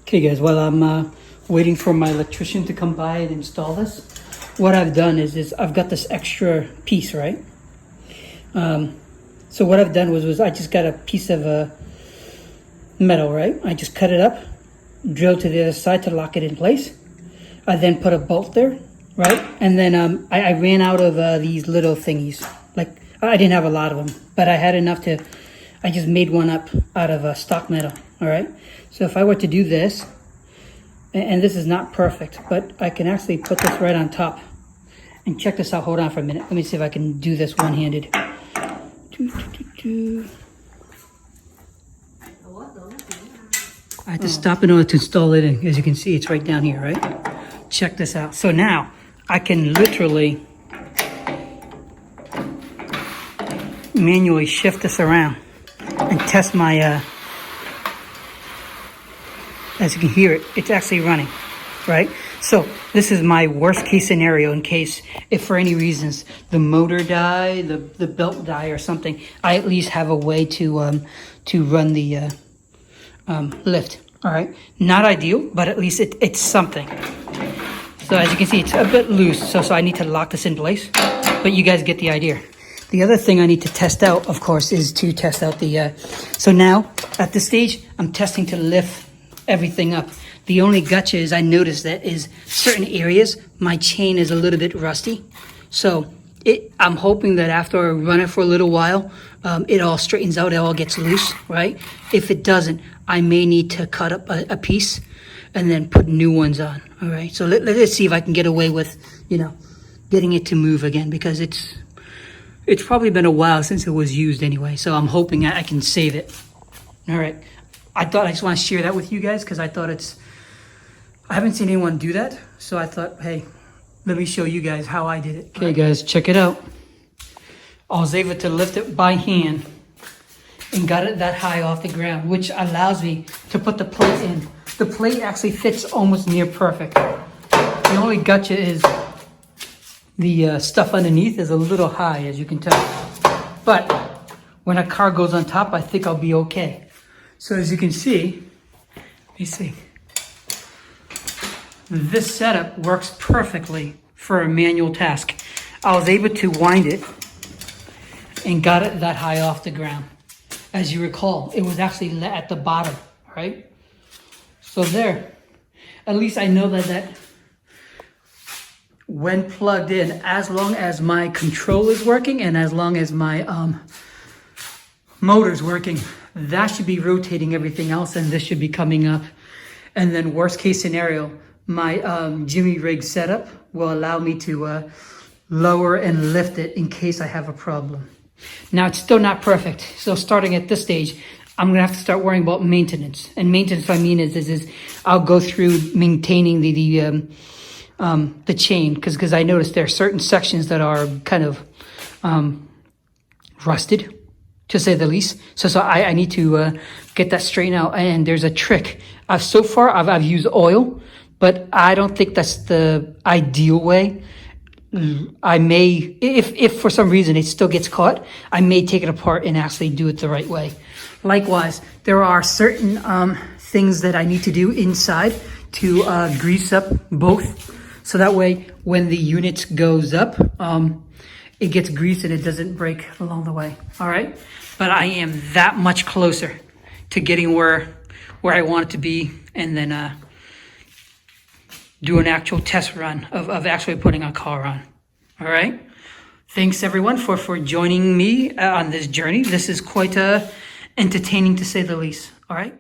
Okay guys, while I'm waiting for my electrician to come by and install this, what I've done is I've got this extra piece, right? So what I've done was I just got a piece of metal, right? I just cut it up, drilled to the other side to lock it in place. I then put a bolt there, right? And then I ran out of these little thingies. Like, I didn't have a lot of them, but I had enough I just made one up out of stock metal, all right? So if I were to do this, and this is not perfect, but I can actually put this right on top. And check this out, hold on for a minute. Let me see if I can do this one-handed. I had to stop in order to install it, and as you can see, it's right down here, right? Check this out. So now, I can literally manually shift this around and test my, as you can hear it, it's actually running, right? So this is my worst case scenario in case, if for any reasons, the motor die, the belt die or something, I at least have a way to run the lift, all right? Not ideal, but at least it's something. So as you can see, it's a bit loose, so I need to lock this in place, but you guys get the idea. The other thing I need to test out, of course, is to test out so now, at this stage, I'm testing to lift everything up. The only gotcha is I noticed that is certain areas, my chain is a little bit rusty. So I'm hoping that after I run it for a little while, it all straightens out, it all gets loose, right? If it doesn't, I may need to cut up a piece and then put new ones on, all right? So let's see if I can get away with, getting it to move again, because it's probably been a while since it was used anyway. So I'm hoping I can save it. All right. I just want to share that with you guys because I thought I haven't seen anyone do that. So I thought, hey, let me show you guys how I did it. Okay, guys, check it out. I was able to lift it by hand and got it that high off the ground, which allows me to put the plate in. The plate actually fits almost near perfect. The only gotcha is the stuff underneath is a little high, as you can tell. But when a car goes on top, I think I'll be okay. So as you can see, let me see. This setup works perfectly for a manual task. I was able to wind it and got it that high off the ground. As you recall, it was actually at the bottom, right? So there, at least I know that when plugged in, as long as my control is working and as long as my motor's working, that should be rotating everything else, and this should be coming up. And then worst case scenario, my jimmy rig setup will allow me to lower and lift it in case I have a problem. Now, it's still not perfect. So starting at this stage, I'm gonna have to start worrying about maintenance. And maintenance, what I mean is I'll go through maintaining the chain, because I noticed there are certain sections that are kind of rusted, to say the least. So I need to get that straightened out. And there's a trick. So far I've used oil, but I don't think that's the ideal way. I may, if for some reason it still gets caught, I may take it apart and actually do it the right way. Likewise, there are certain things that I need to do inside to grease up both. So that way, when the unit goes up, it gets greased and it doesn't break along the way, all right? But I am that much closer to getting where I want it to be, and then do an actual test run of actually putting a car on, all right? Thanks everyone for joining me on this journey. This is quite entertaining to say the least, all right?